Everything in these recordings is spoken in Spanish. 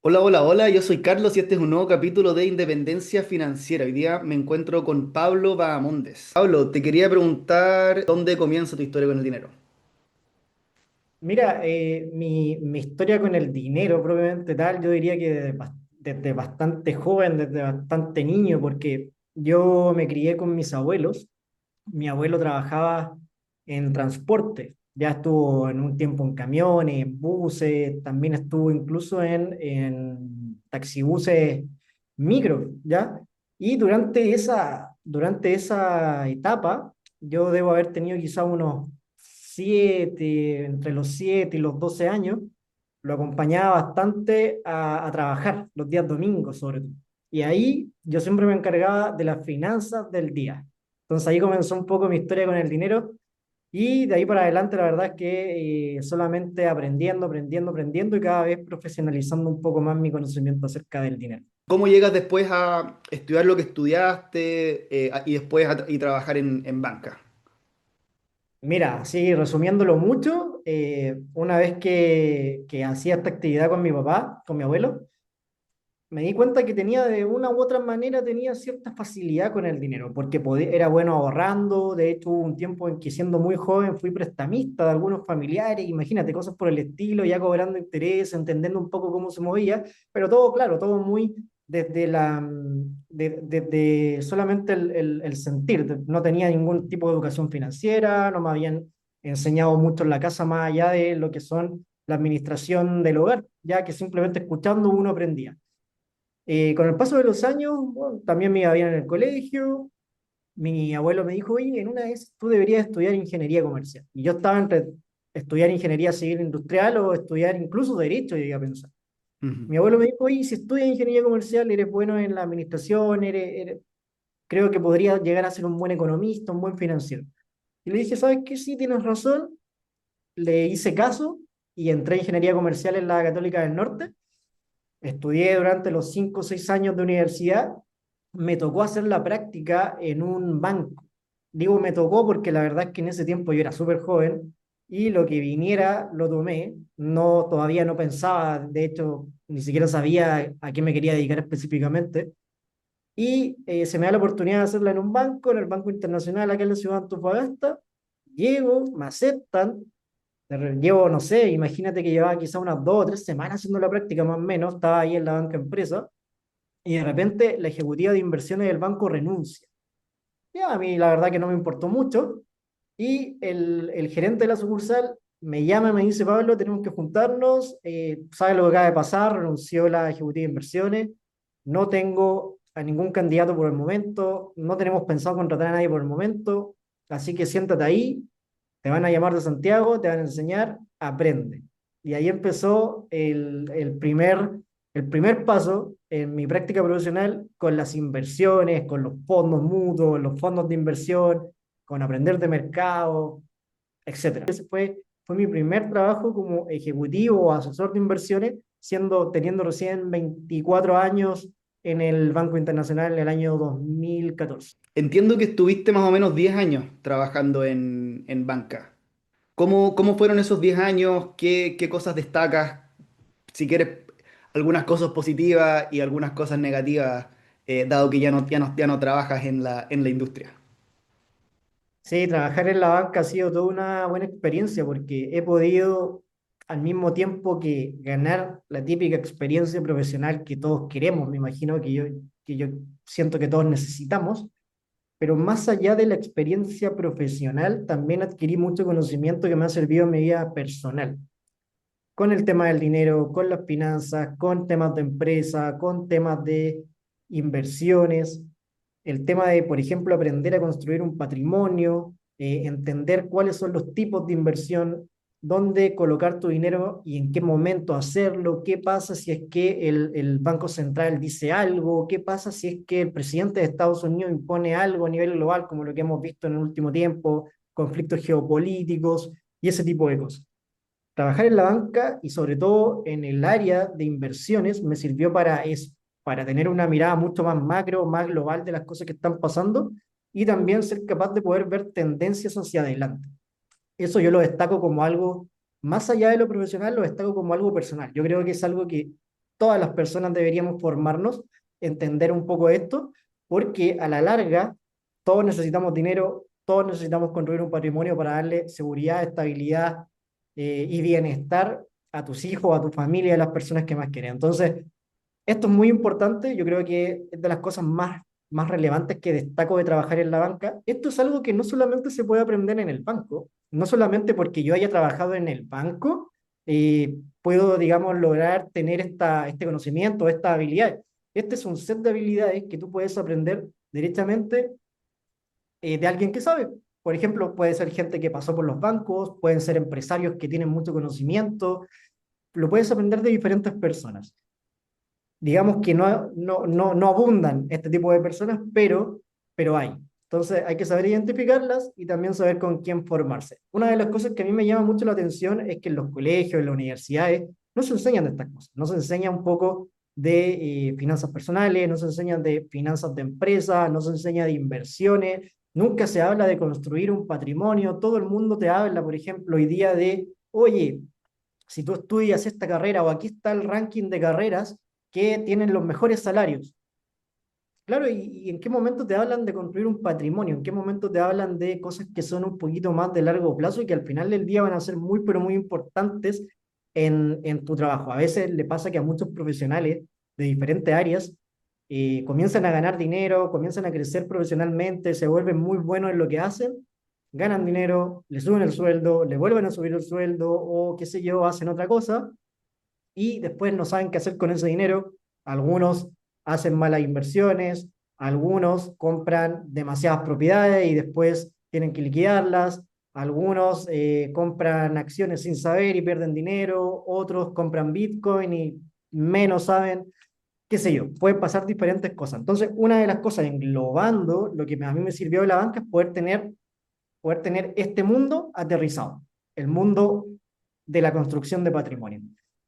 Hola, hola, hola, yo soy Carlos y este es un nuevo capítulo de Independencia Financiera. Hoy día me encuentro con Pablo Bahamondes. Pablo, te quería preguntar dónde comienza tu historia con el dinero. Mira, mi historia con el dinero propiamente tal, yo diría que desde bastante joven, desde bastante niño, porque yo me crié con mis abuelos. Mi abuelo trabajaba en transporte, ya estuvo en un tiempo en camiones, en buses, también estuvo incluso en taxibuses micro, ¿ya? Y durante esa etapa, yo debo haber tenido quizá unos entre los 7 y los 12 años, lo acompañaba bastante a trabajar los días domingos sobre todo. Y ahí yo siempre me encargaba de las finanzas del día. Entonces ahí comenzó un poco mi historia con el dinero y de ahí para adelante la verdad es que solamente aprendiendo, aprendiendo, aprendiendo y cada vez profesionalizando un poco más mi conocimiento acerca del dinero. ¿Cómo llegas después a estudiar lo que estudiaste y después y trabajar en banca? Mira, sí, resumiéndolo mucho, una vez que hacía esta actividad con mi papá, con mi abuelo, me di cuenta que tenía de una u otra manera tenía cierta facilidad con el dinero, porque era bueno ahorrando. De hecho, hubo un tiempo en que siendo muy joven fui prestamista de algunos familiares, imagínate, cosas por el estilo, ya cobrando interés, entendiendo un poco cómo se movía, pero todo, claro, todo muy desde solamente el sentir. No tenía ningún tipo de educación financiera, no me habían enseñado mucho en la casa más allá de lo que son la administración del hogar, ya que simplemente escuchando uno aprendía. Con el paso de los años, bueno, también me iba bien en el colegio. Mi abuelo me dijo, oye, en una vez tú deberías estudiar ingeniería comercial. Y yo estaba entre estudiar ingeniería civil industrial o estudiar incluso derecho, llegué a pensar. Ujú. Mi abuelo me dijo, oye, si estudias ingeniería comercial, eres bueno en la administración, creo que podrías llegar a ser un buen economista, un buen financiero. Y le dije, ¿sabes qué? Sí, tienes razón. Le hice caso y entré a ingeniería comercial en la Católica del Norte. Estudié durante los 5 o 6 años de universidad. Me tocó hacer la práctica en un banco. Digo me tocó porque la verdad es que en ese tiempo yo era súper joven y lo que viniera lo tomé. No, todavía no pensaba, de hecho, ni siquiera sabía a qué me quería dedicar específicamente. Y se me da la oportunidad de hacerla en el Banco Internacional, acá en la ciudad de Antofagasta. Llego, me aceptan. Llevo, no sé, imagínate que llevaba quizá unas 2 o 3 semanas haciendo la práctica más o menos, estaba ahí en la banca empresa y de repente la ejecutiva de inversiones del banco renuncia. Ya, a mí la verdad que no me importó mucho y el gerente de la sucursal me llama y me dice, Pablo, tenemos que juntarnos, ¿sabes lo que acaba de pasar? Renunció la ejecutiva de inversiones, no tengo a ningún candidato por el momento, no tenemos pensado contratar a nadie por el momento, así que siéntate ahí, te van a llamar de Santiago, te van a enseñar, aprende. Y ahí empezó el primer paso en mi práctica profesional con las inversiones, con los fondos mutuos, los fondos de inversión, con aprender de mercado, etcétera. Ese fue mi primer trabajo como ejecutivo o asesor de inversiones, teniendo recién 24 años en el Banco Internacional en el año 2014. Entiendo que estuviste más o menos 10 años trabajando en banca. ¿Cómo fueron esos 10 años? ¿Qué cosas destacas? Si quieres, algunas cosas positivas y algunas cosas negativas, dado que ya no trabajas en la industria. Sí, trabajar en la banca ha sido toda una buena experiencia porque he podido al mismo tiempo que ganar la típica experiencia profesional que todos queremos, me imagino que yo siento que todos necesitamos, pero más allá de la experiencia profesional, también adquirí mucho conocimiento que me ha servido en mi vida personal, con el tema del dinero, con las finanzas, con temas de empresa, con temas de inversiones, el tema de, por ejemplo, aprender a construir un patrimonio, entender cuáles son los tipos de inversión, dónde colocar tu dinero y en qué momento hacerlo, qué pasa si es que el Banco Central dice algo, qué pasa si es que el presidente de Estados Unidos impone algo a nivel global, como lo que hemos visto en el último tiempo, conflictos geopolíticos y ese tipo de cosas. Trabajar en la banca y sobre todo en el área de inversiones me sirvió para tener una mirada mucho más macro, más global de las cosas que están pasando y también ser capaz de poder ver tendencias hacia adelante. Eso yo lo destaco como algo, más allá de lo profesional, lo destaco como algo personal. Yo creo que es algo que todas las personas deberíamos formarnos, entender un poco esto, porque a la larga todos necesitamos dinero, todos necesitamos construir un patrimonio para darle seguridad, estabilidad y bienestar a tus hijos, a tu familia, a las personas que más quieren. Entonces, esto es muy importante, yo creo que es de las cosas más relevantes que destaco de trabajar en la banca. Esto es algo que no solamente se puede aprender en el banco, no solamente porque yo haya trabajado en el banco, puedo, digamos, lograr tener este conocimiento, esta habilidad. Este es un set de habilidades que tú puedes aprender directamente de alguien que sabe. Por ejemplo, puede ser gente que pasó por los bancos, pueden ser empresarios que tienen mucho conocimiento, lo puedes aprender de diferentes personas. Digamos que no abundan este tipo de personas, pero hay. Entonces hay que saber identificarlas y también saber con quién formarse. Una de las cosas que a mí me llama mucho la atención es que en los colegios, en las universidades, no se enseñan de estas cosas. No se enseña un poco de finanzas personales, no se enseñan de finanzas de empresa, no se enseña de inversiones, nunca se habla de construir un patrimonio. Todo el mundo te habla, por ejemplo, hoy día de, oye, si tú estudias esta carrera o aquí está el ranking de carreras que tienen los mejores salarios. Claro, y en qué momento te hablan de construir un patrimonio? ¿En qué momento te hablan de cosas que son un poquito más de largo plazo y que al final del día van a ser muy, pero muy importantes en tu trabajo? A veces le pasa que a muchos profesionales de diferentes áreas comienzan a ganar dinero, comienzan a crecer profesionalmente, se vuelven muy buenos en lo que hacen, ganan dinero, le suben el sueldo, le vuelven a subir el sueldo o qué sé yo, hacen otra cosa y después no saben qué hacer con ese dinero. Algunos hacen malas inversiones, algunos compran demasiadas propiedades y después tienen que liquidarlas, algunos compran acciones sin saber y pierden dinero, otros compran Bitcoin y menos saben, qué sé yo, pueden pasar diferentes cosas. Entonces, una de las cosas englobando lo que a mí me sirvió de la banca es poder tener este mundo aterrizado, el mundo de la construcción de patrimonio.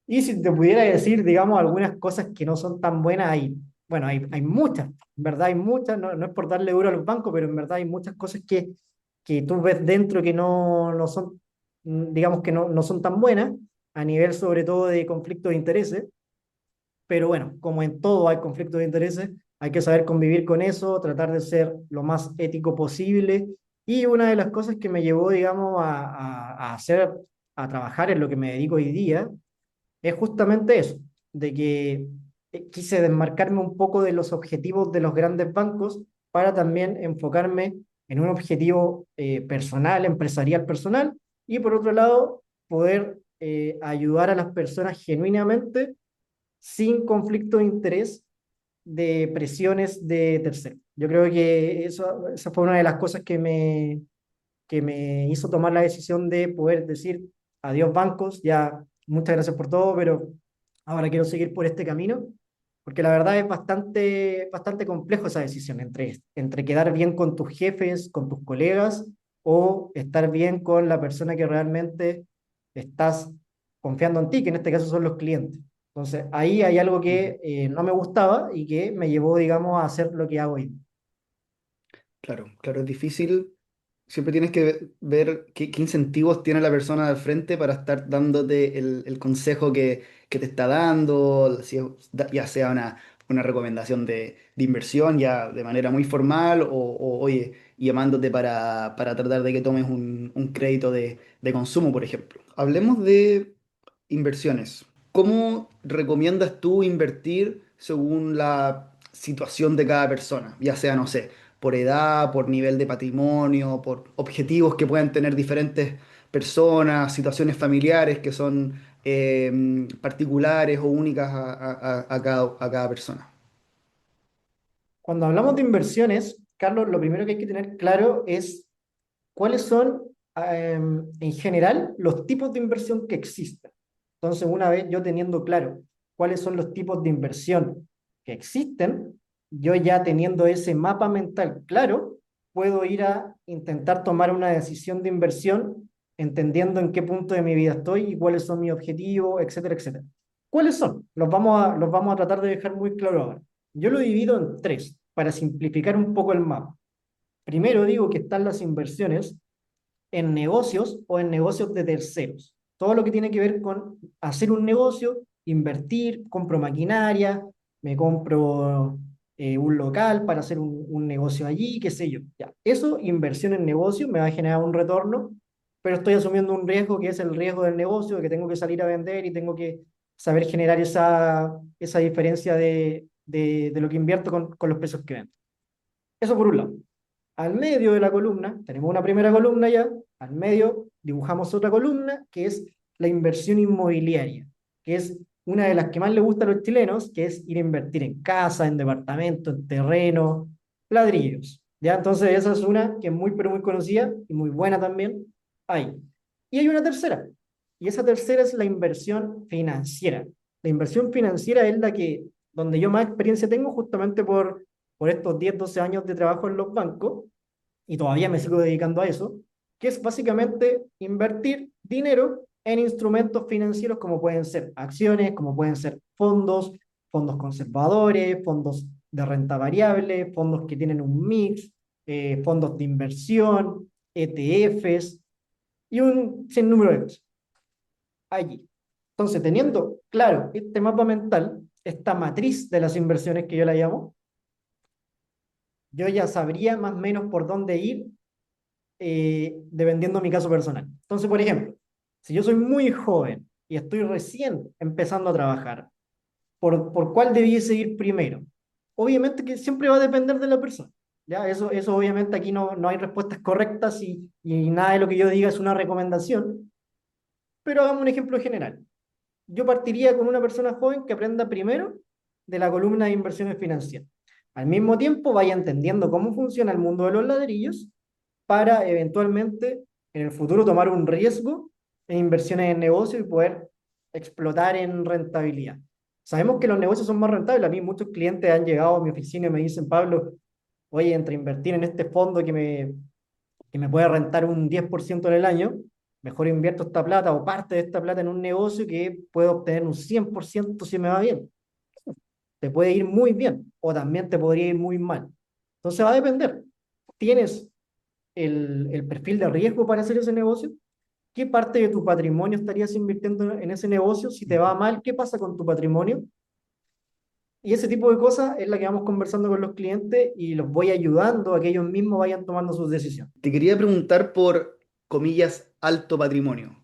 Y si te pudiera decir, digamos, algunas cosas que no son tan buenas, bueno, hay muchas, en verdad hay muchas, no es por darle duro a los bancos, pero en verdad hay muchas cosas que tú ves dentro que no son, digamos que no son tan buenas, a nivel sobre todo de conflicto de intereses, pero bueno, como en todo hay conflictos de intereses, hay que saber convivir con eso, tratar de ser lo más ético posible. Y una de las cosas que me llevó, digamos, a hacer, a trabajar en lo que me dedico hoy día, es justamente eso, de que quise desmarcarme un poco de los objetivos de los grandes bancos para también enfocarme en un objetivo personal, empresarial personal, y por otro lado, poder ayudar a las personas genuinamente sin conflicto de interés de presiones de terceros. Yo creo que esa fue una de las cosas que me hizo tomar la decisión de poder decir adiós bancos, ya muchas gracias por todo, pero ahora quiero seguir por este camino, porque la verdad es bastante complejo esa decisión entre quedar bien con tus jefes, con tus colegas, o estar bien con la persona que realmente estás confiando en ti, que en este caso son los clientes. Entonces, ahí hay algo que no me gustaba y que me llevó, digamos, a hacer lo que hago hoy. Claro, claro, es difícil. Siempre tienes que ver qué incentivos tiene la persona al frente para estar dándote el consejo que te está dando, si ya sea una recomendación de inversión ya de manera muy formal oye, llamándote para tratar de que tomes un crédito de consumo, por ejemplo. Hablemos de inversiones. ¿Cómo recomiendas tú invertir según la situación de cada persona? Ya sea, no sé, por edad, por nivel de patrimonio, por objetivos que puedan tener diferentes personas, situaciones familiares que son particulares o únicas a cada persona. Cuando hablamos de inversiones, Carlos, lo primero que hay que tener claro es cuáles son, en general, los tipos de inversión que existen. Entonces, una vez yo teniendo claro cuáles son los tipos de inversión que existen, yo ya teniendo ese mapa mental claro, puedo ir a intentar tomar una decisión de inversión entendiendo en qué punto de mi vida estoy y cuáles son mis objetivos, etcétera, etcétera. ¿Cuáles son? Los vamos a tratar de dejar muy claro ahora. Yo lo divido en tres para simplificar un poco el mapa. Primero digo que están las inversiones en negocios o en negocios de terceros. Todo lo que tiene que ver con hacer un negocio invertir, compro maquinaria, me compro un local para hacer un negocio allí, qué sé yo. Ya. Eso, inversión en negocio, me va a generar un retorno, pero estoy asumiendo un riesgo que es el riesgo del negocio, de que tengo que salir a vender y tengo que saber generar esa diferencia de lo que invierto con los precios que vendo. Eso por un lado. Al medio de la columna, tenemos una primera columna ya, al medio dibujamos otra columna que es la inversión inmobiliaria, que es una de las que más le gusta a los chilenos, que es ir a invertir en casa, en departamento, en terreno, ladrillos. ¿Ya? Entonces esa es una que es muy, pero muy conocida y muy buena también. Hay. Y hay una tercera, y esa tercera es la inversión financiera. La inversión financiera es la que, donde yo más experiencia tengo justamente por estos 10 12 años de trabajo en los bancos, y todavía me sigo dedicando a eso, que es básicamente invertir dinero en instrumentos financieros como pueden ser acciones, como pueden ser fondos, fondos conservadores, fondos de renta variable, fondos que tienen un mix, fondos de inversión, ETFs y un sinnúmero de cosas allí. Entonces, teniendo claro este mapa mental, esta matriz de las inversiones que yo la llamo, yo ya sabría más o menos por dónde ir dependiendo de mi caso personal. Entonces, por ejemplo, si yo soy muy joven y estoy recién empezando a trabajar, ¿por cuál debiese ir primero? Obviamente que siempre va a depender de la persona. ¿Ya? Eso obviamente aquí no hay respuestas correctas y nada de lo que yo diga es una recomendación, pero hagamos un ejemplo general. Yo partiría con una persona joven que aprenda primero de la columna de inversiones financieras. Al mismo tiempo vaya entendiendo cómo funciona el mundo de los ladrillos para eventualmente en el futuro tomar un riesgo en inversiones en negocio y poder explotar en rentabilidad. Sabemos que los negocios son más rentables. A mí muchos clientes han llegado a mi oficina y me dicen, Pablo, oye, entre invertir en este fondo que me puede rentar un 10% en el año, mejor invierto esta plata o parte de esta plata en un negocio que puedo obtener un 100% si me va bien. Te puede ir muy bien o también te podría ir muy mal. Entonces va a depender. ¿Tienes el perfil de riesgo para hacer ese negocio? ¿Qué parte de tu patrimonio estarías invirtiendo en ese negocio? Si te va mal, ¿qué pasa con tu patrimonio? Y ese tipo de cosas es la que vamos conversando con los clientes y los voy ayudando a que ellos mismos vayan tomando sus decisiones. Te quería preguntar por, comillas, alto patrimonio,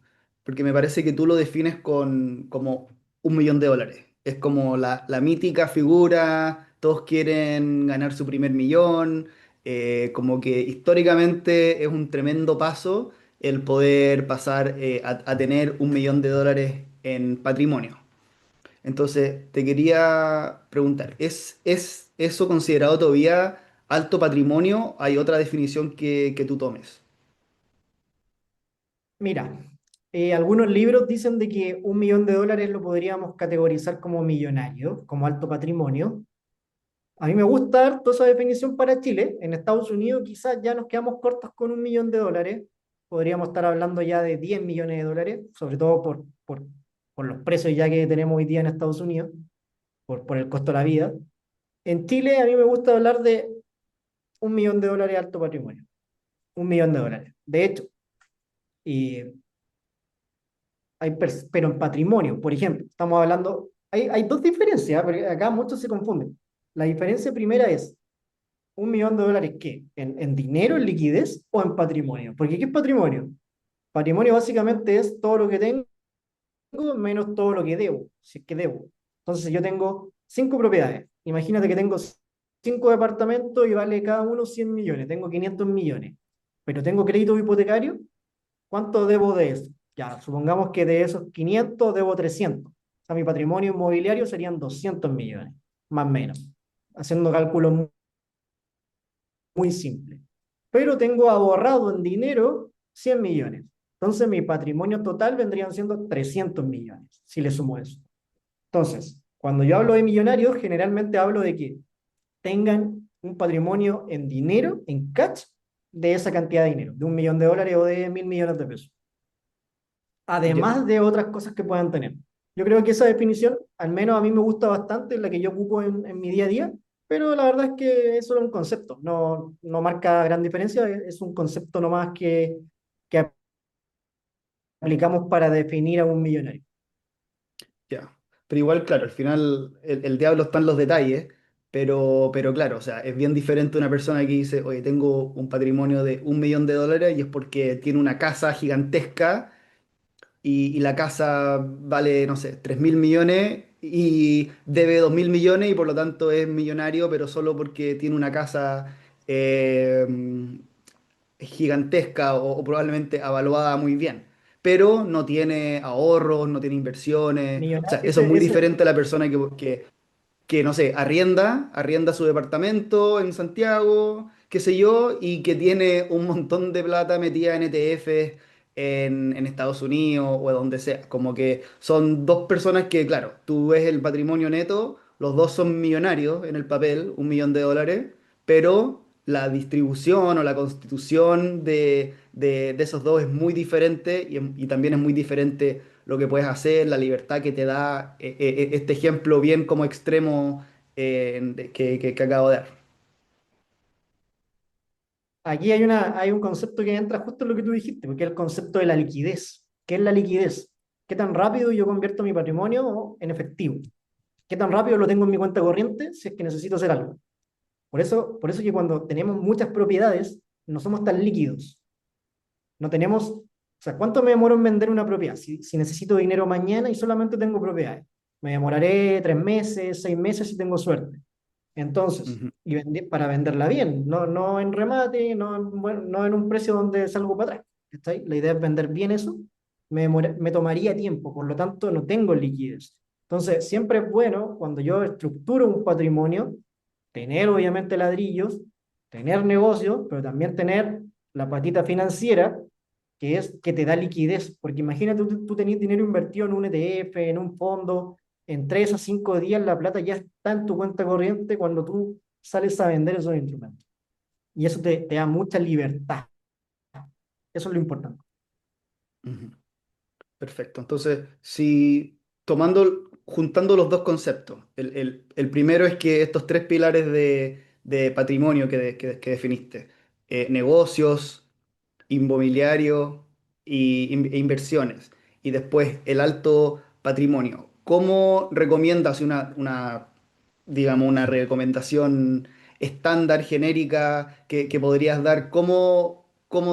porque me parece que tú lo defines como 1 millón de dólares. Es como la mítica figura, todos quieren ganar su primer millón, como que históricamente es un tremendo paso el poder pasar a tener 1 millón de dólares en patrimonio. Entonces, te quería preguntar, ¿es eso considerado todavía alto patrimonio? ¿Hay otra definición que tú tomes? Mira, algunos libros dicen de que 1 millón de dólares lo podríamos categorizar como millonario, como alto patrimonio. A mí me gusta dar toda esa definición para Chile. En Estados Unidos quizás ya nos quedamos cortos con 1 millón de dólares. Podríamos estar hablando ya de 10 millones de dólares, sobre todo por los precios ya que tenemos hoy día en Estados Unidos, por el costo de la vida. En Chile a mí me gusta hablar de 1 millón de dólares alto patrimonio. 1 millón de dólares. De hecho, y pero en patrimonio, por ejemplo, estamos hablando, hay dos diferencias, porque acá muchos se confunden. La diferencia primera es 1 millón de dólares, ¿qué? ¿En dinero, en liquidez o en patrimonio? Porque ¿qué es patrimonio? Patrimonio básicamente es todo lo que tengo menos todo lo que debo, si es que debo. Entonces, si yo tengo 5 propiedades. Imagínate que tengo 5 departamentos y vale cada uno 100 millones, tengo 500 millones, pero tengo crédito hipotecario. ¿Cuánto debo de eso? Ya, supongamos que de esos 500 debo 300. O sea, mi patrimonio inmobiliario serían 200 millones, más o menos, haciendo cálculos muy simples. Pero tengo ahorrado en dinero 100 millones. Entonces, mi patrimonio total vendrían siendo 300 millones, si le sumo eso. Entonces, cuando yo hablo de millonarios, generalmente hablo de que tengan un patrimonio en dinero, en cash, de esa cantidad de dinero, de 1 millón de dólares o de 1.000 millones de pesos, Ya, además de otras cosas que puedan tener. Yo creo que esa definición, al menos a mí me gusta bastante, es la que yo ocupo en mi día a día, pero la verdad es que es solo un concepto, no marca gran diferencia, es un concepto nomás que aplicamos para definir a un millonario. ya. pero igual, claro, al final el diablo está en los detalles, pero claro, o sea, es bien diferente una persona que dice, oye, tengo un patrimonio de 1 millón de dólares y es porque tiene una casa gigantesca y la casa vale, no sé, 3.000 millones y debe 2.000 millones y por lo tanto es millonario, pero solo porque tiene una casa eh, gigantesca o probablemente avaluada muy bien. Pero no tiene ahorros, no tiene inversiones. O sea, eso es muy diferente a la persona que, no sé, arrienda su departamento en Santiago, qué sé yo, y que tiene un montón de plata metida en ETFs en Estados Unidos o donde sea. Como que son dos personas que, claro, tú ves el patrimonio neto, los dos son millonarios en el papel, 1 millón de dólares, pero la distribución o la constitución de esos dos es muy diferente y también es muy diferente lo que puedes hacer, la libertad que te da este ejemplo bien como extremo que acabo de dar. Aquí hay un concepto que entra justo en lo que tú dijiste, porque es el concepto de la liquidez. ¿Qué es la liquidez? ¿Qué tan rápido yo convierto mi patrimonio en efectivo? ¿Qué tan rápido lo tengo en mi cuenta corriente si es que necesito hacer algo? Por eso que cuando tenemos muchas propiedades, no somos tan líquidos. No tenemos, o sea, ¿cuánto me demoro en vender una propiedad? Si necesito dinero mañana y solamente tengo propiedades. Me demoraré 3 meses, 6 meses si tengo suerte. Entonces, Ujú, para venderla bien, no en remate, no en un precio donde salgo para atrás. ¿Está ahí? La idea es vender bien eso. Me tomaría tiempo, por lo tanto no tengo liquidez. Entonces, siempre es bueno cuando yo estructuro un patrimonio, tener obviamente ladrillos, tener negocios, pero también tener la patita financiera, que es que te da liquidez. Porque imagínate, tú tenías dinero invertido en un ETF, en un fondo, en 3 a 5 días la plata ya está en tu cuenta corriente cuando tú sales a vender esos instrumentos. Y eso te da mucha libertad. Eso es lo importante. ujú. Perfecto. Entonces, si juntando los dos conceptos, el primero es que estos tres pilares de patrimonio que definiste, negocios, inmobiliario e inversiones. Y después el alto patrimonio. ¿Cómo recomiendas digamos, una recomendación estándar, genérica, que podrías dar? ¿Cómo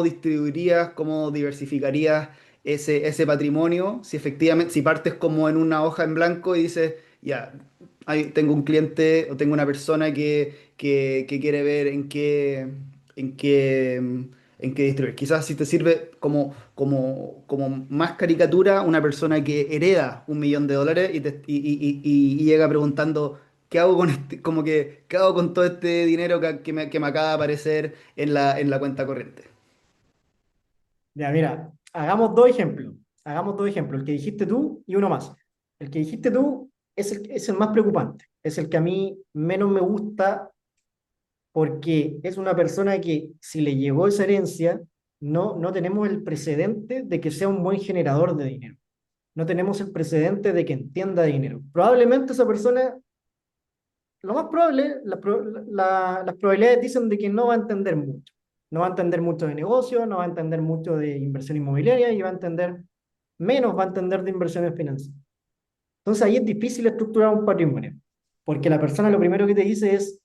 distribuirías, cómo diversificarías ese patrimonio? Si efectivamente, si partes como en una hoja en blanco y dices, ya, tengo un cliente o tengo una persona que quiere ver en qué, en qué distribuir. Quizás si te sirve como más caricatura, una persona que hereda 1 millón de dólares y llega preguntando, ¿qué hago con qué hago con todo este dinero que me acaba de aparecer en la cuenta corriente? Ya, mira, hagamos dos ejemplos. Hagamos dos ejemplos, el que dijiste tú y uno más. El que dijiste tú es el más preocupante, es el que a mí menos me gusta porque es una persona que si le llegó esa herencia, no tenemos el precedente de que sea un buen generador de dinero. No tenemos el precedente de que entienda de dinero. Probablemente esa persona, lo más probable, las probabilidades dicen de que no va a entender mucho. No va a entender mucho de negocio, no va a entender mucho de inversión inmobiliaria y va a entender menos, va a entender de inversiones financieras. Entonces ahí es difícil estructurar un patrimonio, porque la persona lo primero que te dice es,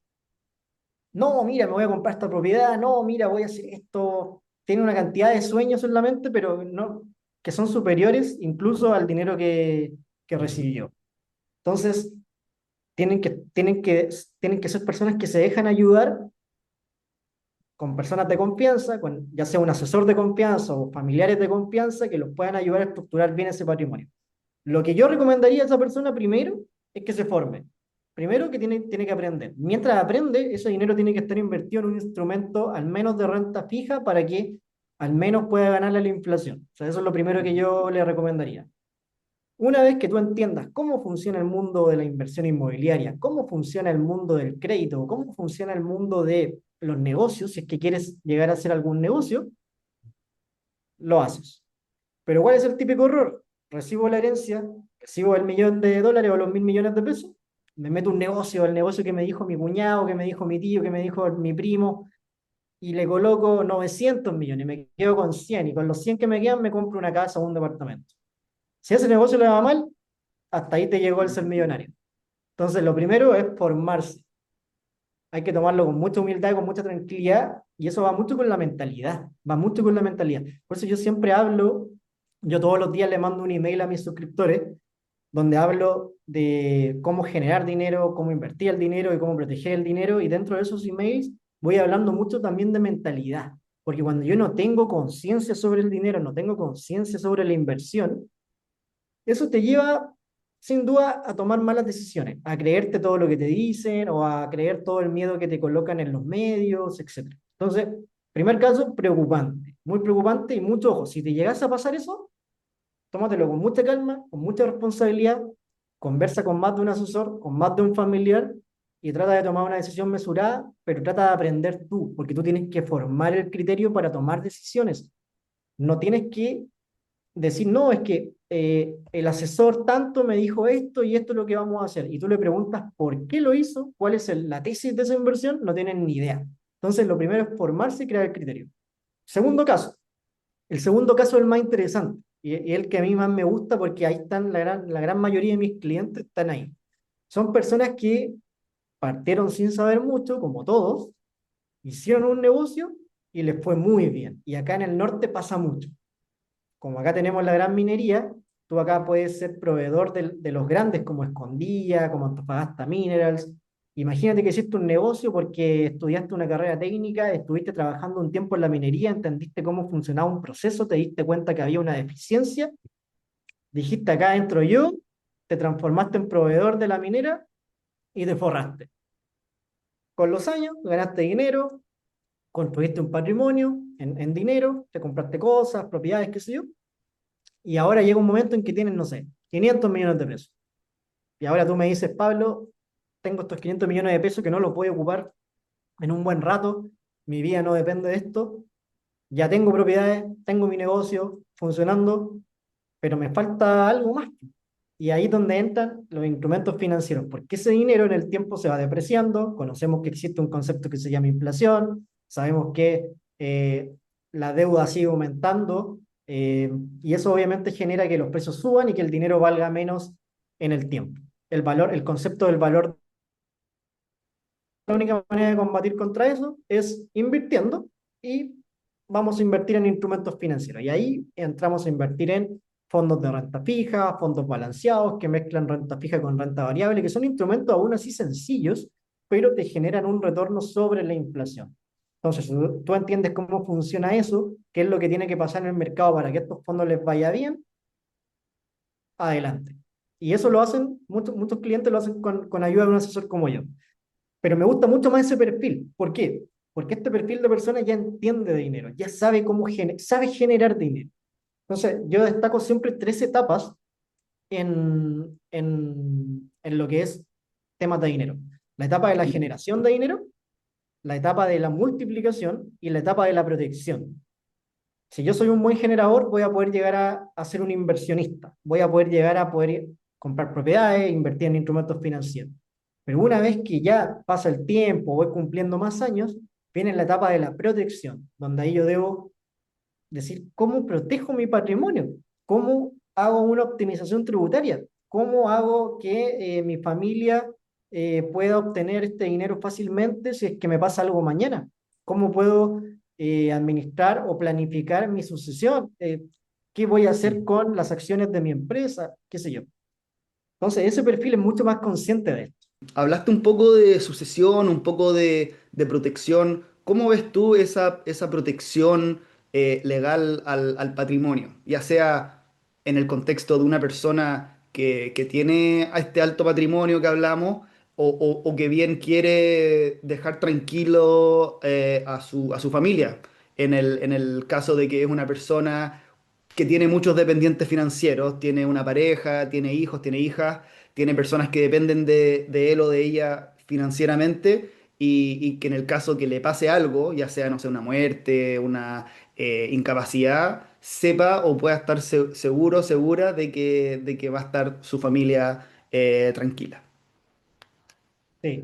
no, mira, me voy a comprar esta propiedad, no, mira, voy a hacer esto. Tiene una cantidad de sueños en la mente, pero no, que son superiores incluso al dinero que recibió. Entonces, tienen que, tienen que, tienen que ser personas que se dejan ayudar con personas de confianza, con ya sea un asesor de confianza o familiares de confianza que los puedan ayudar a estructurar bien ese patrimonio. Lo que yo recomendaría a esa persona primero es que se forme. Primero que tiene que aprender. Mientras aprende, ese dinero tiene que estar invertido en un instrumento al menos de renta fija para que al menos pueda ganarle a la inflación. O sea, eso es lo primero que yo le recomendaría. Una vez que tú entiendas cómo funciona el mundo de la inversión inmobiliaria, cómo funciona el mundo del crédito, cómo funciona el mundo de los negocios, si es que quieres llegar a hacer algún negocio, lo haces. Pero ¿cuál es el típico error? Recibo la herencia, recibo el $1 millón o los 1.000 millones de pesos, me meto un negocio, el negocio que me dijo mi cuñado, que me dijo mi tío, que me dijo mi primo, y le coloco 900 millones, me quedo con 100, y con los 100 que me quedan me compro una casa o un departamento. Si ese negocio le va mal, hasta ahí te llegó el ser millonario. Entonces, lo primero es formarse. Hay que tomarlo con mucha humildad y con mucha tranquilidad, y eso va mucho con la mentalidad, va mucho con la mentalidad. Por eso yo siempre hablo, yo todos los días le mando un email a mis suscriptores donde hablo de cómo generar dinero, cómo invertir el dinero y cómo proteger el dinero, y dentro de esos emails voy hablando mucho también de mentalidad, porque cuando yo no tengo conciencia sobre el dinero, no tengo conciencia sobre la inversión, eso te lleva, sin duda, a tomar malas decisiones, a creerte todo lo que te dicen o a creer todo el miedo que te colocan en los medios, etcétera. Entonces, primer caso, preocupante, muy preocupante y mucho ojo. Si te llegas a pasar eso, tómatelo con mucha calma, con mucha responsabilidad, conversa con más de un asesor, con más de un familiar y trata de tomar una decisión mesurada, pero trata de aprender tú, porque tú tienes que formar el criterio para tomar decisiones. No tienes que decir, no, es que el asesor tanto me dijo esto y esto es lo que vamos a hacer. Y tú le preguntas por qué lo hizo, cuál es la tesis de esa inversión, no tienen ni idea. Entonces, lo primero es formarse y crear el criterio. Segundo caso, el segundo caso es el más interesante y el que a mí más me gusta porque ahí están la gran mayoría de mis clientes están ahí. Son personas que partieron sin saber mucho, como todos, hicieron un negocio y les fue muy bien. Y acá en el norte pasa mucho. Como acá tenemos la gran minería, tú acá puedes ser proveedor de los grandes como Escondida, como Antofagasta Minerals. Imagínate que hiciste un negocio porque estudiaste una carrera técnica, estuviste trabajando un tiempo en la minería, entendiste cómo funcionaba un proceso, te diste cuenta que había una deficiencia, dijiste acá entro yo, te transformaste en proveedor de la minera y te forraste. Con los años ganaste dinero, construiste un patrimonio en dinero, te compraste cosas, propiedades, qué sé yo, y ahora llega un momento en que tienen, no sé, 500 millones de pesos. Y ahora tú me dices, Pablo, tengo estos 500 millones de pesos que no los voy a ocupar en un buen rato, mi vida no depende de esto, ya tengo propiedades, tengo mi negocio funcionando, pero me falta algo más. Y ahí es donde entran los instrumentos financieros, porque ese dinero en el tiempo se va depreciando, conocemos que existe un concepto que se llama inflación, sabemos que la deuda sigue aumentando, y eso obviamente genera que los precios suban y que el dinero valga menos en el tiempo. El valor, el concepto del valor, la única manera de combatir contra eso es invirtiendo y vamos a invertir en instrumentos financieros. Y ahí entramos a invertir en fondos de renta fija, fondos balanceados que mezclan renta fija con renta variable, que son instrumentos aún así sencillos, pero te generan un retorno sobre la inflación. Entonces, si tú entiendes cómo funciona eso, qué es lo que tiene que pasar en el mercado para que estos fondos les vaya bien, adelante. Y eso lo hacen, muchos clientes lo hacen con ayuda de un asesor como yo. Pero me gusta mucho más ese perfil. ¿Por qué? Porque este perfil de persona ya entiende de dinero, ya sabe sabe generar dinero. Entonces, yo destaco siempre tres etapas en lo que es temas de dinero. La etapa de la generación de dinero, la etapa de la multiplicación y la etapa de la protección. Si yo soy un buen generador, voy a poder llegar a ser un inversionista, voy a poder llegar a poder comprar propiedades, invertir en instrumentos financieros. Pero una vez que ya pasa el tiempo, voy cumpliendo más años, viene la etapa de la protección, donde ahí yo debo decir cómo protejo mi patrimonio, cómo hago una optimización tributaria, cómo hago que mi familia pueda obtener este dinero fácilmente si es que me pasa algo mañana, cómo puedo administrar o planificar mi sucesión, qué voy a hacer Mm. con las acciones de mi empresa, qué sé yo. Entonces, ese perfil es mucho más consciente de esto. Hablaste un poco de sucesión, un poco de protección. ¿Cómo ves tú esa protección legal al patrimonio? Ya sea en el contexto de una persona que tiene a este alto patrimonio que hablamos, o que bien quiere dejar tranquilo a su familia. En el caso de que es una persona que tiene muchos dependientes financieros, tiene una pareja, tiene hijos, tiene hijas, tiene personas que dependen de él o de ella financieramente y que en el caso que le pase algo, ya sea, no sé, una muerte, una incapacidad, sepa o pueda estar seguro, segura de que va a estar su familia tranquila. Sí.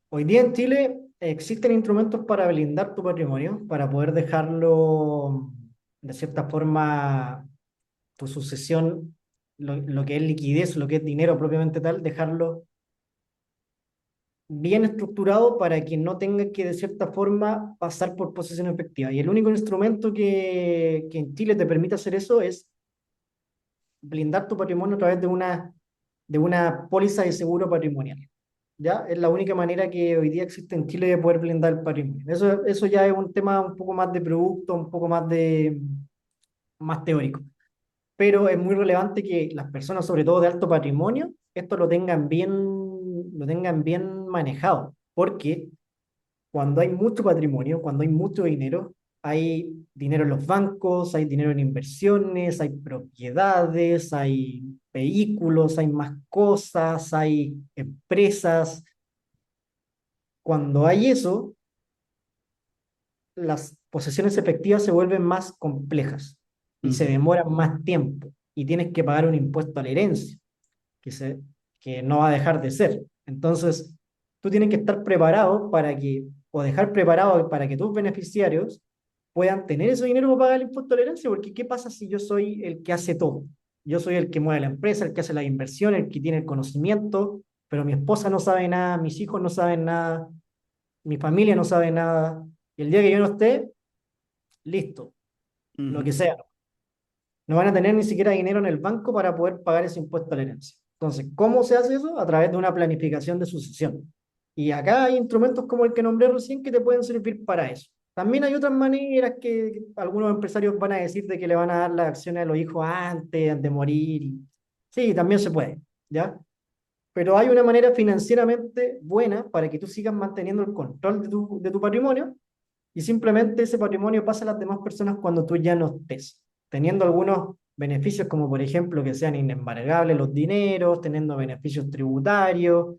Hoy día en Chile existen instrumentos para blindar tu patrimonio, para poder dejarlo de cierta forma tu sucesión lo que es liquidez, lo que es dinero propiamente tal, dejarlo bien estructurado para que no tenga que de cierta forma pasar por posesión efectiva. Y el único instrumento que en Chile te permite hacer eso es blindar tu patrimonio a través de una póliza de seguro patrimonial. ¿Ya? Es la única manera que hoy día existe en Chile de poder blindar el patrimonio. Eso ya es un tema un poco más de producto, un poco más teórico. Pero es muy relevante que las personas, sobre todo de alto patrimonio, esto lo tengan bien manejado, porque cuando hay mucho patrimonio, cuando hay mucho dinero, hay dinero en los bancos, hay dinero en inversiones, hay propiedades, hay vehículos, hay más cosas, hay empresas. Cuando hay eso, las posesiones efectivas se vuelven más complejas y se Ujú, demoran más tiempo y tienes que pagar un impuesto a la herencia que, se, que no va a dejar de ser. Entonces, tú tienes que estar preparado o dejar preparado para que tus beneficiarios puedan tener ese dinero para pagar el impuesto a la herencia, porque ¿qué pasa si yo soy el que hace todo? Yo soy el que mueve la empresa, el que hace la inversión, el que tiene el conocimiento, pero mi esposa no sabe nada, mis hijos no saben nada, mi familia no sabe nada, y el día que yo no esté, listo, lo que ujú. sea. No van a tener ni siquiera dinero en el banco para poder pagar ese impuesto a la herencia. Entonces, ¿cómo se hace eso? A través de una planificación de sucesión. Y acá hay instrumentos como el que nombré recién que te pueden servir para eso. También hay otras maneras que algunos empresarios van a decir de que le van a dar las acciones a los hijos antes de morir. Sí, también se puede, ¿ya? Pero hay una manera financieramente buena para que tú sigas manteniendo el control de tu patrimonio y simplemente ese patrimonio pasa a las demás personas cuando tú ya no estés, teniendo algunos beneficios como por ejemplo que sean inembargables los dineros, teniendo beneficios tributarios,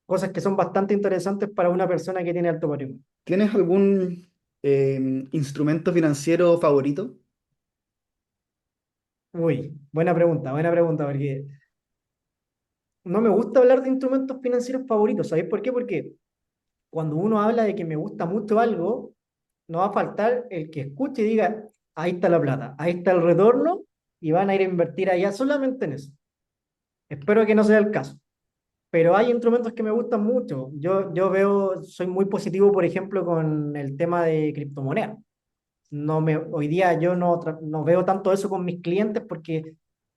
cosas que son bastante interesantes para una persona que tiene alto patrimonio. ¿Tienes algún instrumento financiero favorito? Uy, buena pregunta, porque no me gusta hablar de instrumentos financieros favoritos, ¿sabéis por qué? Porque cuando uno habla de que me gusta mucho algo, no va a faltar el que escuche y diga, ahí está la plata, ahí está el retorno, y van a ir a invertir allá solamente en eso. Espero que no sea el caso, pero hay instrumentos que me gustan mucho. Soy muy positivo, por ejemplo, con el tema de criptomonedas. Hoy día yo no veo tanto eso con mis clientes porque,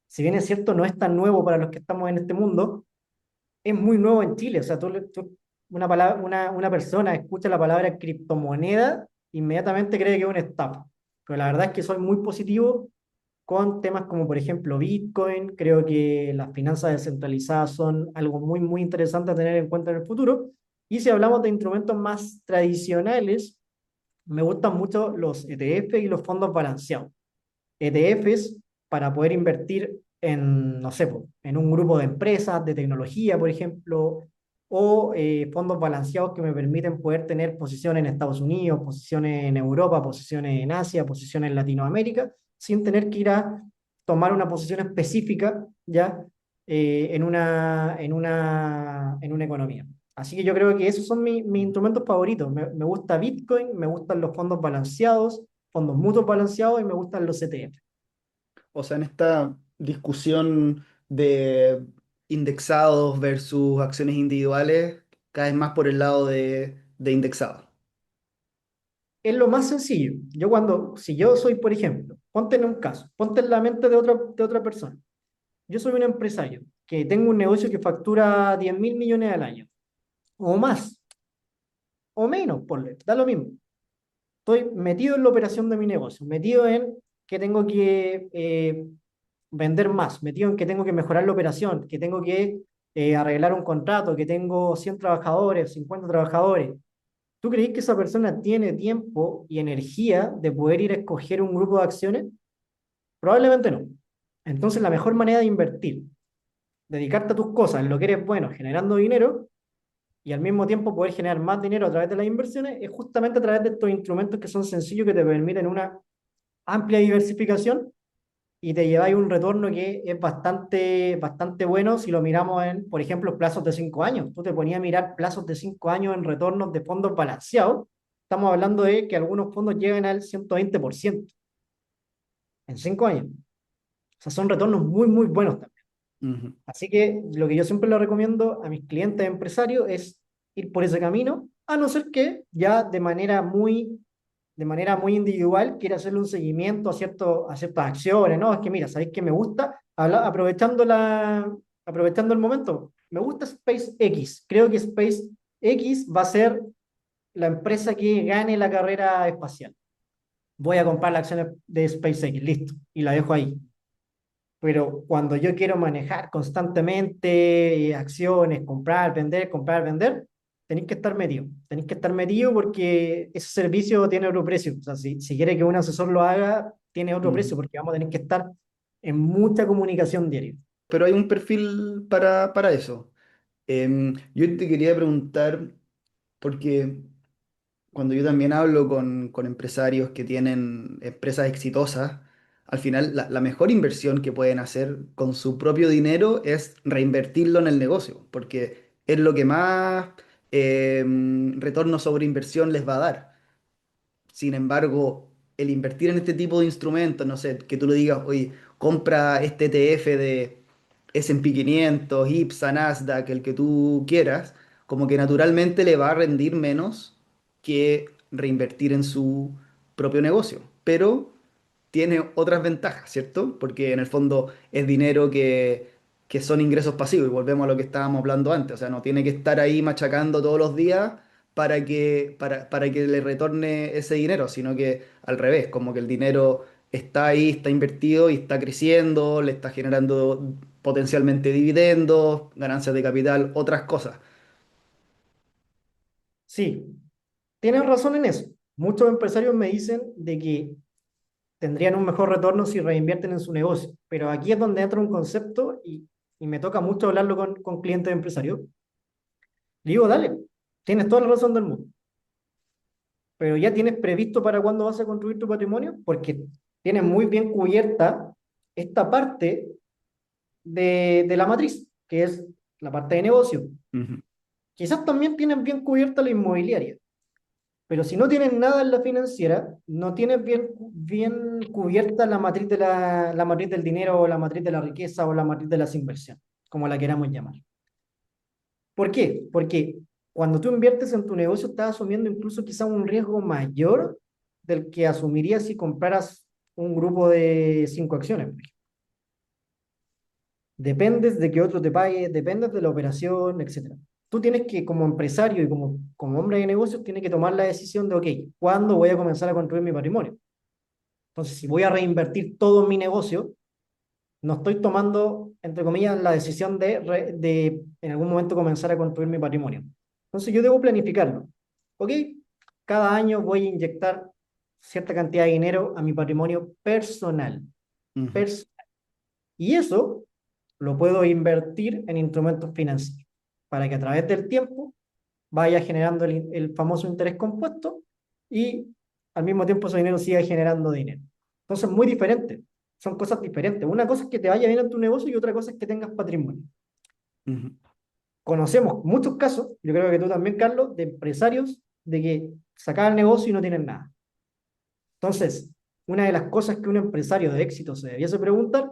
si bien es cierto, no es tan nuevo para los que estamos en este mundo, es muy nuevo en Chile. O sea, una persona escucha la palabra criptomoneda, inmediatamente cree que es una estafa. Pero la verdad es que soy muy positivo con temas como, por ejemplo, Bitcoin. Creo que las finanzas descentralizadas son algo muy interesante a tener en cuenta en el futuro. Y si hablamos de instrumentos más tradicionales, me gustan mucho los ETF y los fondos balanceados. ETFs para poder invertir en, no sé, en un grupo de empresas de tecnología, por ejemplo, o fondos balanceados que me permiten poder tener posiciones en Estados Unidos, posiciones en Europa, posiciones en Asia, posiciones en Latinoamérica, sin tener que ir a tomar una posición específica ya en una economía. Así que yo creo que esos son mis instrumentos favoritos. Me gusta Bitcoin, me gustan los fondos balanceados, fondos mutuos balanceados y me gustan los ETF. O sea, en esta discusión de indexados versus acciones individuales, caes más por el lado de indexados. Es lo más sencillo. Si yo soy, por ejemplo, ponte en un caso, ponte en la mente de otra persona. Yo soy un empresario que tengo un negocio que factura 10.000 millones al año, o más, o menos, ponle, da lo mismo. Estoy metido en la operación de mi negocio, metido en que tengo que vender más, metido en que tengo que mejorar la operación, que tengo que arreglar un contrato, que tengo 100 trabajadores, 50 trabajadores. ¿Tú crees que esa persona tiene tiempo y energía de poder ir a escoger un grupo de acciones? Probablemente no. Entonces, la mejor manera de invertir, dedicarte a tus cosas, en lo que eres bueno, generando dinero, y al mismo tiempo poder generar más dinero a través de las inversiones, es justamente a través de estos instrumentos que son sencillos, que te permiten una amplia diversificación y te lleváis un retorno que es bastante bueno si lo miramos en, por ejemplo, plazos de 5 años. Tú te ponías a mirar plazos de 5 años en retornos de fondos balanceados. Estamos hablando de que algunos fondos llegan al 120% en 5 años. O sea, son retornos muy buenos también. Ujú, Así que lo que yo siempre le recomiendo a mis clientes empresarios es ir por ese camino, a no ser que ya de manera muy individual quiera hacerle un seguimiento a ciertas acciones, ¿no? Es que mira, ¿sabéis qué me gusta? Aprovechando el momento, me gusta SpaceX. Creo que SpaceX va a ser la empresa que gane la carrera espacial. Voy a comprar las acciones de SpaceX, listo, y la dejo ahí. Pero cuando yo quiero manejar constantemente acciones, comprar, vender, tenéis que estar metido. Tenéis que estar metido porque ese servicio tiene otro precio. O sea, si quiere que un asesor lo haga, tiene otro precio ujú. porque vamos a tener que estar en mucha comunicación diaria. Pero hay un perfil para eso. Yo te quería preguntar, porque cuando yo también hablo con empresarios que tienen empresas exitosas, al final la mejor inversión que pueden hacer con su propio dinero es reinvertirlo en el negocio, porque es lo que más retorno sobre inversión les va a dar. Sin embargo, el invertir en este tipo de instrumentos, no sé, que tú le digas, oye, compra este ETF de S&P 500, IPSA, Nasdaq, el que tú quieras, como que naturalmente le va a rendir menos que reinvertir en su propio negocio. Pero tiene otras ventajas, ¿cierto? Porque en el fondo es dinero que son ingresos pasivos y volvemos a lo que estábamos hablando antes. O sea, no tiene que estar ahí machacando todos los días para que le retorne ese dinero, sino que al revés, como que el dinero está ahí, está invertido y está creciendo, le está generando potencialmente dividendos, ganancias de capital, otras cosas. Sí, tienes razón en eso. Muchos empresarios me dicen de que tendrían un mejor retorno si reinvierten en su negocio, pero aquí es donde entra un concepto y me toca mucho hablarlo con clientes empresarios. Le digo, dale, tienes toda la razón del mundo, pero ya tienes previsto para cuándo vas a construir tu patrimonio, porque tienes muy bien cubierta esta parte de la matriz, que es la parte de negocio. Ujú, Quizás también tienes bien cubierta la inmobiliaria, pero si no tienes nada en la financiera, no tienes bien cubierta la matriz del dinero o la matriz de la riqueza o la matriz de las inversiones, como la queramos llamar. ¿Por qué? Porque cuando tú inviertes en tu negocio, estás asumiendo incluso quizá un riesgo mayor del que asumirías si compraras un grupo de 5 acciones. Dependes de que otro te pague, dependes de la operación, etcétera. Tú tienes que, como empresario y como hombre de negocios, tienes que tomar la decisión de, ok, ¿cuándo voy a comenzar a construir mi patrimonio? Entonces, si voy a reinvertir todo en mi negocio, no estoy tomando, entre comillas, la decisión de en algún momento comenzar a construir mi patrimonio. Entonces yo debo planificarlo. ¿Ok? Cada año voy a inyectar cierta cantidad de dinero a mi patrimonio personal. ujú, Pers- y eso lo puedo invertir en instrumentos financieros para que a través del tiempo vaya generando el famoso interés compuesto y al mismo tiempo ese dinero siga generando dinero. Entonces, muy diferente. Son cosas diferentes. Una cosa es que te vaya bien en tu negocio y otra cosa es que tengas patrimonio. ujú, Conocemos muchos casos, yo creo que tú también, Carlos, de empresarios de que sacan el negocio y no tienen nada. Entonces, una de las cosas que un empresario de éxito se debiese preguntar,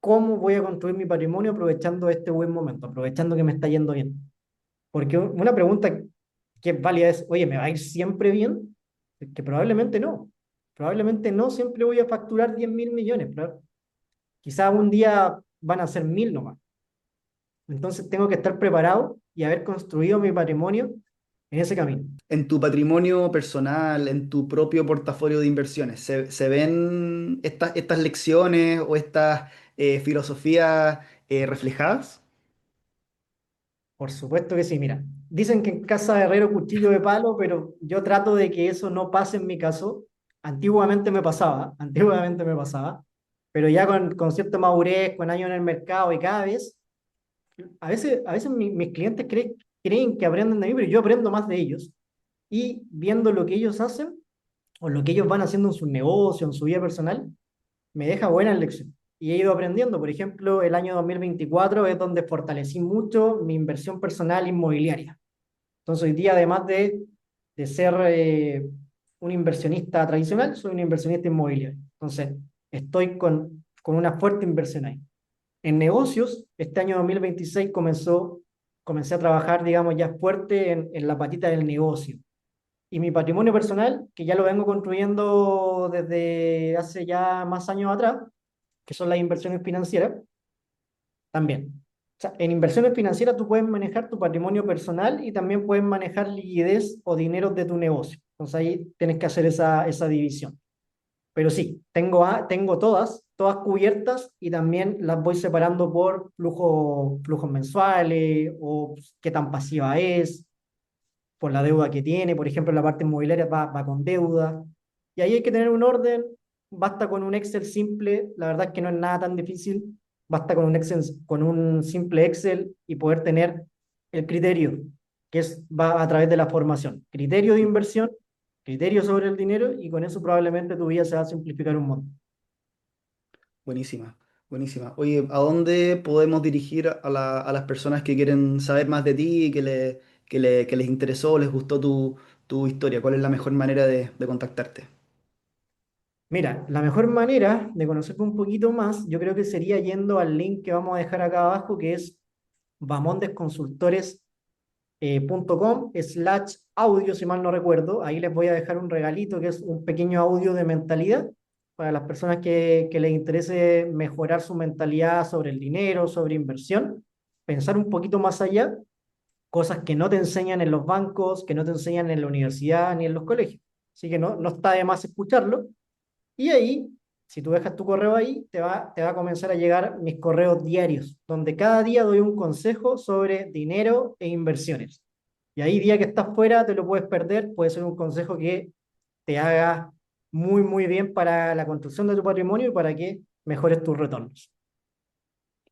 ¿cómo voy a construir mi patrimonio aprovechando este buen momento, aprovechando que me está yendo bien? Porque una pregunta que es válida es, oye, ¿me va a ir siempre bien? Que probablemente no. Probablemente no siempre voy a facturar 10.000 millones. Quizás un día van a ser 1.000 nomás. Entonces tengo que estar preparado y haber construido mi patrimonio en ese camino. en tu patrimonio personal, en tu propio portafolio de inversiones, se ven estas lecciones o estas filosofías reflejadas? Por supuesto que sí, mira. Dicen que en casa de herrero cuchillo de palo, pero yo trato de que eso no pase en mi caso. Antiguamente me pasaba, pero ya con cierta madurez, con años en el mercado y cada vez a veces mis clientes creen que aprenden de mí, pero yo aprendo más de ellos. Y viendo lo que ellos hacen o lo que ellos van haciendo en su negocio, en su vida personal, me deja buenas lecciones. Y he ido aprendiendo. Por ejemplo, el año 2024 es donde fortalecí mucho mi inversión personal inmobiliaria. Entonces, hoy día, además de ser un inversionista tradicional, soy un inversionista inmobiliario. Entonces, estoy con una fuerte inversión ahí. En negocios, este año 2026 comencé a trabajar, digamos, ya fuerte en la patita del negocio. Y mi patrimonio personal, que ya lo vengo construyendo desde hace ya más años atrás, que son las inversiones financieras, también. O sea, en inversiones financieras tú puedes manejar tu patrimonio personal y también puedes manejar liquidez o dinero de tu negocio. Entonces ahí tienes que hacer esa división. Pero sí, tengo todas cubiertas y también las voy separando por flujos mensuales o qué tan pasiva es, por la deuda que tiene. Por ejemplo, la parte inmobiliaria va con deuda. Y ahí hay que tener un orden. Basta con un Excel simple. La verdad es que no es nada tan difícil. Basta con un Excel, con un simple Excel y poder tener el criterio, va a través de la formación. Criterio de inversión, criterio sobre el dinero y con eso probablemente tu vida se va a simplificar un montón. Buenísima, buenísima. Oye, ¿a dónde podemos dirigir a las personas que quieren saber más de ti, que les interesó, les gustó tu historia? ¿Cuál es la mejor manera de contactarte? Mira, la mejor manera de conocerte un poquito más, yo creo que sería yendo al link que vamos a dejar acá abajo, que es bamondesconsultores.com/audio, si mal no recuerdo. Ahí les voy a dejar un regalito que es un pequeño audio de mentalidad para las personas que les interese mejorar su mentalidad sobre el dinero, sobre inversión, pensar un poquito más allá, cosas que no te enseñan en los bancos, que no te enseñan en la universidad ni en los colegios. Así que no está de más escucharlo. Y ahí, si tú dejas tu correo ahí, te va a comenzar a llegar mis correos diarios, donde cada día doy un consejo sobre dinero e inversiones. Y ahí, día que estás fuera, te lo puedes perder, puede ser un consejo que te haga muy, muy bien para la construcción de tu patrimonio y para que mejores tus retornos.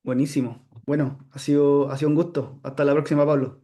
Buenísimo. Bueno, ha sido un gusto. Hasta la próxima, Pablo.